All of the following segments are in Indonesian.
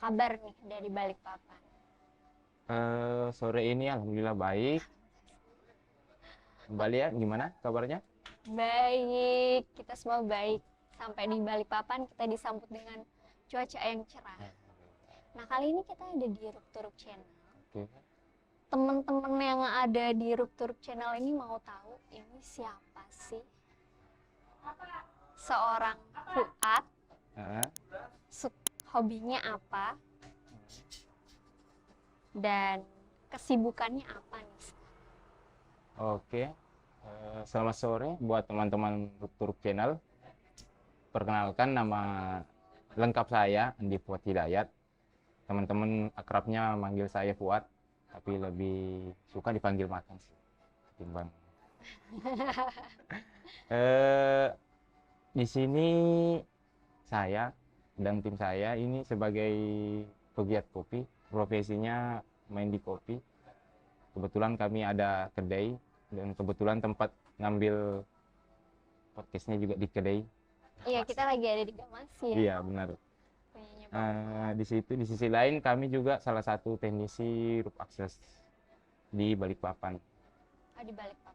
kabar nih dari Balikpapan? Sore ini alhamdulillah baik. Kembali ya, gimana kabarnya? Baik, kita semua baik. Sampai di Balikpapan kita disambut dengan cuaca yang cerah. Nah, kali ini kita ada di Rupturuk Channel. Oke. Teman-teman yang ada di Rupturuk Channel ini mau tahu ini siapa sih? Seorang Fuad, Ah, hobinya apa, dan kesibukannya apa nih? oke. Selamat sore buat teman-teman Rupturuk Channel. Perkenalkan nama lengkap saya Andi Fuad Hidayat. Teman-teman akrabnya manggil saya Fuad, tapi lebih suka dipanggil Matang sih ketimbang. Eh, di sini saya dan tim saya ini sebagai pegiat kopi, profesinya main di kopi. Kebetulan kami ada kedai dan kebetulan tempat ngambil podcastnya juga di kedai. Iya, kita lagi ada di Gamasi ya. Iya benar. Punyanya Bapak. Di situ di sisi lain kami juga salah satu teknisi roof access di Balikpapan. Oh, di Balikpapan.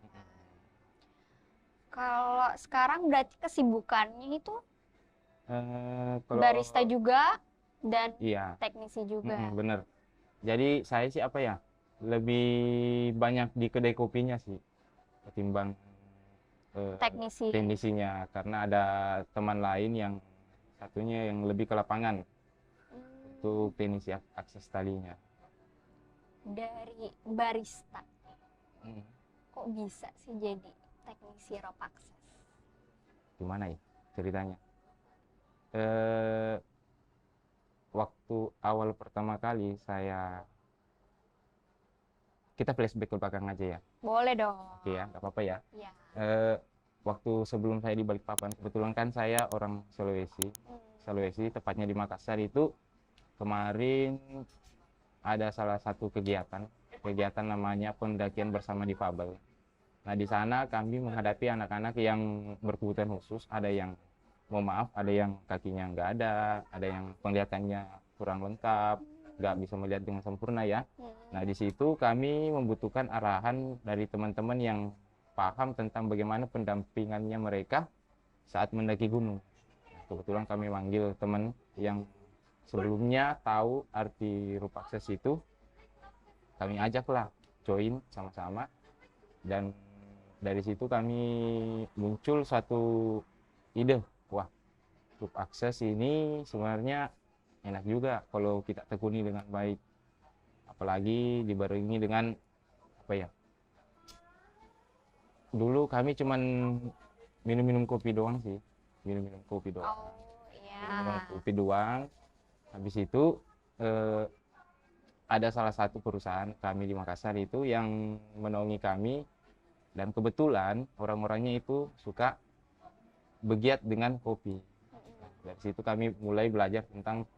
Kalau sekarang berarti kesibukannya itu Kalau barista juga dan iya, teknisi juga. bener. Jadi saya sih apa ya, lebih banyak di kedai kopinya sih ketimbang Teknisi. teknisinya karena ada teman lain yang satunya yang lebih ke lapangan untuk teknisi akses talinya. Dari barista, Hmm, kok bisa sih jadi teknisi rope access? Gimana ya ceritanya? Eh, Waktu awal pertama kali kita flashback ke belakang aja ya. Boleh dong. Oke ya, nggak apa-apa ya. Ya. Eh, Waktu sebelum saya di Balikpapan, kebetulan kan saya orang Sulawesi. Sulawesi, tepatnya di Makassar itu kemarin ada salah satu kegiatan namanya pendakian bersama difabel. Nah, di sana kami menghadapi anak-anak yang berkebutuhan khusus, ada yang mohon maaf, ada yang kakinya nggak ada yang penglihatannya kurang lengkap, nggak bisa melihat dengan sempurna ya. Nah, di situ kami membutuhkan arahan dari teman-teman yang paham tentang bagaimana pendampingannya mereka saat mendaki gunung. Kebetulan kami manggil teman yang sebelumnya tahu arti roof access itu, kami ajaklah join sama-sama dan dari situ kami muncul satu ide, wah roof access ini sebenarnya enak juga kalau kita tekuni dengan baik, apalagi dibarengi dengan apa ya, dulu kami cuman minum-minum kopi doang sih, minum-minum kopi doang, Oh, minum iya. kopi doang. Habis itu eh, ada salah satu perusahaan kami di Makassar itu yang menaungi kami dan kebetulan orang-orangnya itu suka begiat dengan kopi. Dari situ kami mulai belajar tentang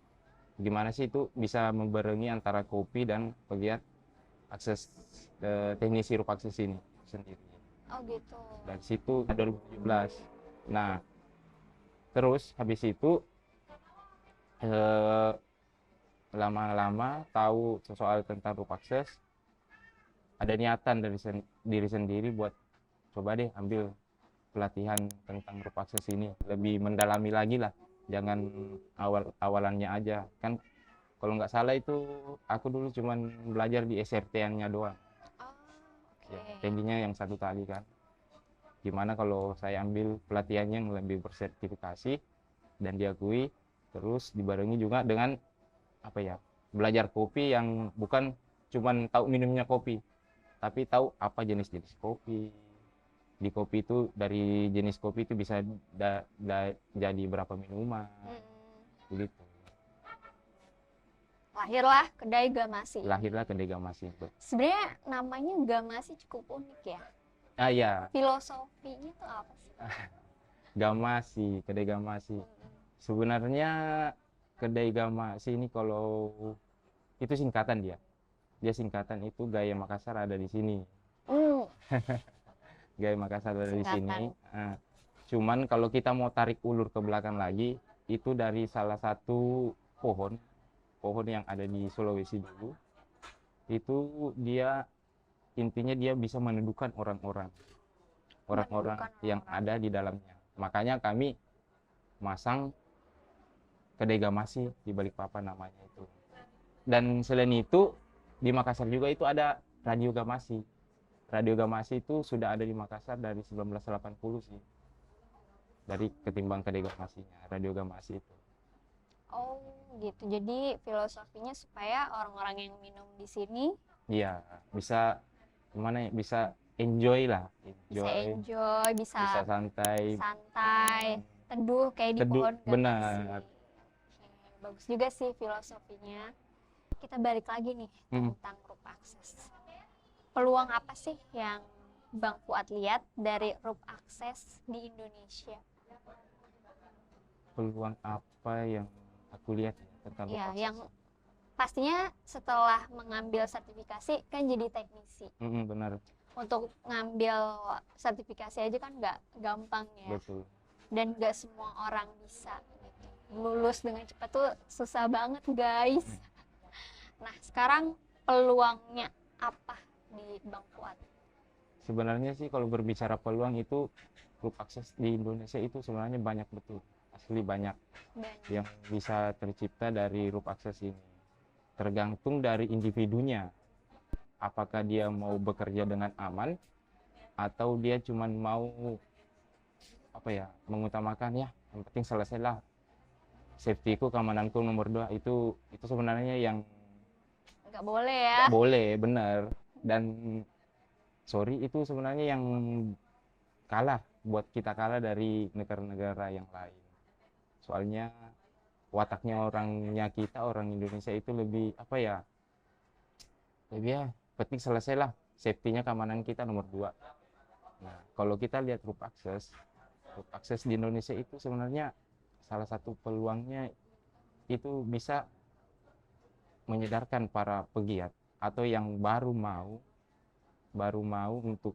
gimana sih itu bisa membarengi antara kopi dan pegiat akses teknisi roof access ini sendiri. Oh, gitu. Dari situ 2017. Nah, terus habis itu eh, lama-lama tahu soal tentang roof access, ada niatan dari diri sendiri buat coba deh ambil pelatihan tentang roof access ini, lebih mendalami lagi lah, jangan awalannya aja kan. Kalau nggak salah itu aku dulu cuman belajar di SRT-nya doang, Oh, ya oke. tingginya yang satu tali kan. Gimana kalau saya ambil pelatihannya yang lebih bersertifikasi dan diakui, terus dibarengi juga dengan apa ya, belajar kopi yang bukan cuman tahu minumnya kopi, tapi tahu apa jenis-jenis kopi. Di kopi itu dari jenis kopi itu bisa jadi berapa minuman begitu. Lahirlah kedai Gamasi. Lahirlah kedai Gamasi. Sebenarnya namanya Gamasi cukup unik ya. Ya, Filosofinya tuh apa sih? Gamasi, kedai Gamasi. Sebenarnya kedai Gamasi ini kalau itu singkatan dia. Dia singkatan itu Gaya Makassar ada di sini. Hmm, Gaya Makassar ada di singkatan. sini. Cuman kalau kita mau tarik ulur ke belakang lagi, itu dari salah satu pohon pohon yang ada di Sulawesi dulu itu dia intinya dia bisa meneduhkan orang-orang yang ada di dalamnya. Makanya kami masang kedai gamasi di Balikpapan namanya itu. Dan selain itu di Makassar juga itu ada radio gamasi. Radio gamasi itu sudah ada di Makassar dari 1980 sih. Dari ketimbang kedai gamasinya, radio gamasi itu. Oh, gitu. Jadi filosofinya supaya orang-orang yang minum di sini Iya, bisa gimana ya? Bisa enjoy lah, bisa enjoy, bisa bisa santai, santai, teduh kayak di teduh, pohon benar. gamasi. Oke, bagus juga sih filosofinya. Kita balik lagi nih tentang roof access. Peluang apa sih yang Bang Fuad lihat dari roof access di Indonesia? Peluang apa yang aku lihat ya, tentang Ya, roof yang access? pastinya setelah mengambil sertifikasi kan jadi teknisi. Benar, Untuk ngambil sertifikasi aja kan nggak gampang ya. betul. Dan nggak semua orang bisa gitu. Lulus dengan cepat tuh susah banget guys. Nah sekarang peluangnya apa di Bang Fuad? Sebenarnya sih kalau berbicara peluang itu roof access di Indonesia itu sebenarnya banyak betul, asli banyak yang bisa tercipta dari roof access ini. Tergantung dari individunya, apakah dia mau bekerja dengan aman atau dia cuma mau apa ya, mengutamakan ya yang penting selesailah safety-ku, keamananku nomor 2. Itu sebenarnya yang Nggak boleh ya. boleh, benar. Dan sorry, itu sebenarnya yang buat kita kalah dari negara-negara yang lain. Soalnya wataknya orang Indonesia itu lebih apa ya, lebih ya penting selesailah safety-nya, keamanan kita nomor 2. Nah kalau kita lihat roof access di Indonesia itu sebenarnya salah satu peluangnya itu bisa menyadarkan para pegiat atau yang baru mau untuk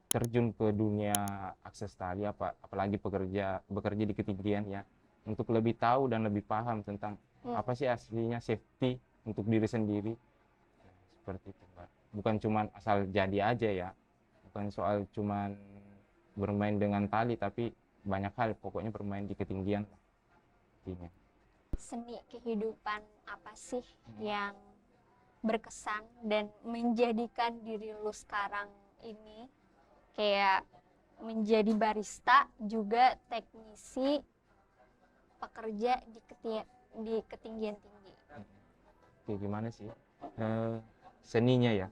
terjun ke dunia akses tadi, apalagi bekerja di ketinggian ya, untuk lebih tahu dan lebih paham tentang apa sih aslinya safety untuk diri sendiri. Nah, seperti itu, Mbak. Bukan cuma asal jadi aja ya, bukan soal cuma bermain dengan tali, tapi banyak hal, pokoknya bermain di ketinggian intinya. Seni kehidupan apa sih yang berkesan dan menjadikan diri lu sekarang ini kayak menjadi barista juga teknisi pekerja di ketinggian tinggi? Oke, gimana sih seninya ya,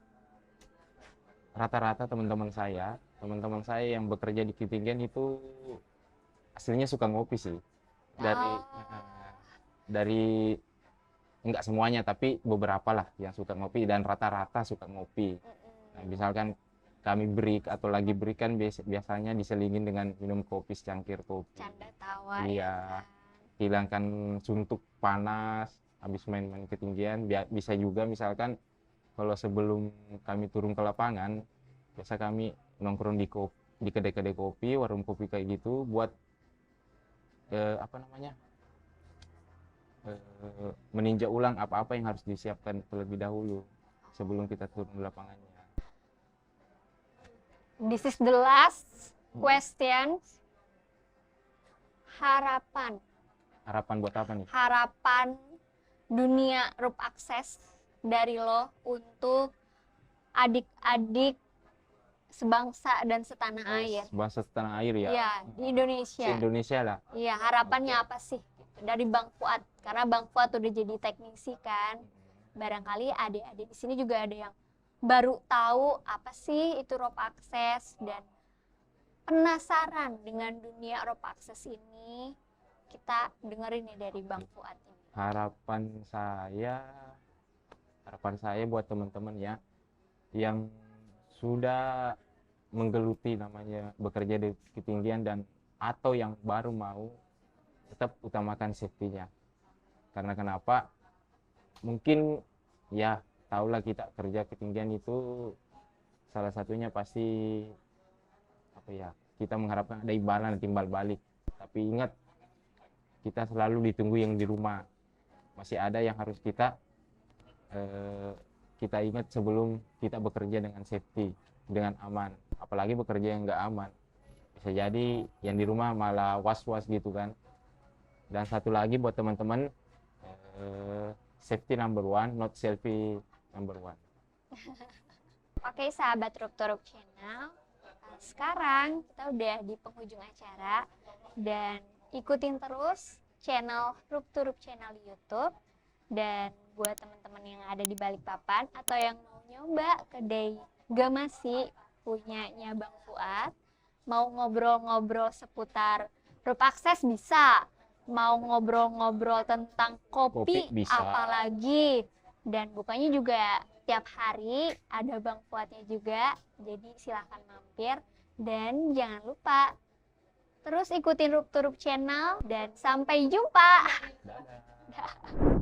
rata-rata teman-teman saya yang bekerja di ketinggian itu aslinya suka ngopi sih. Dari enggak semuanya tapi beberapa lah yang suka ngopi, dan rata-rata suka ngopi. Nah, misalkan kami break atau lagi break kan biasanya diselingin dengan minum kopi, secangkir kopi, Canda tawa iya, ya. hilangkan suntuk panas habis main-main ketinggian. Bisa juga misalkan kalau sebelum kami turun ke lapangan, biasa kami nongkrong di kedai-kedai kopi, warung kopi kayak gitu, buat apa namanya, meninjau ulang apa-apa yang harus disiapkan terlebih dahulu sebelum kita turun ke lapangannya. This is the last question. Harapan buat apa nih? Harapan dunia roof access dari lo untuk adik-adik sebangsa dan setanah air. Sebangsa setanah air ya? Iya, di Indonesia. Indonesia lah. Iya, harapannya apa sih dari Bang Fuad? Karena Bang Fuad udah jadi teknisi kan. Barangkali adik-adik di sini juga ada yang baru tahu apa sih itu roof access dan penasaran dengan dunia roof access ini. Kita dengerin nih dari Bang Fuad ini. Harapan saya buat teman-teman ya yang sudah menggeluti namanya bekerja di ketinggian dan atau yang baru mau, tetap utamakan safety-nya. Karena kenapa? Mungkin ya tahulah kita kerja ketinggian itu salah satunya pasti apa ya, kita mengharapkan ada imbalan timbal balik. Tapi ingat, kita selalu ditunggu yang di rumah. masih ada yang harus kita ingat sebelum kita bekerja dengan safety, dengan aman. Apalagi bekerja yang nggak aman, bisa jadi yang di rumah malah was-was gitu kan. Dan satu lagi buat teman-teman, safety number one, not selfie number one. Oke, sahabat Rup Channel, sekarang kita udah di penghujung acara, dan ikutin terus channel Rup Channel di YouTube. Dan buat teman-teman yang ada di Balikpapan atau yang mau nyoba kedai Gamasi punyanya Bang Fuad, mau ngobrol-ngobrol seputar Rup Akses bisa, mau ngobrol-ngobrol tentang kopi Bisa. apalagi, dan bukanya juga tiap hari, ada Bang Fuadnya juga, jadi silahkan mampir. Dan jangan lupa terus ikutin Rup Channel, dan sampai jumpa. Dadah.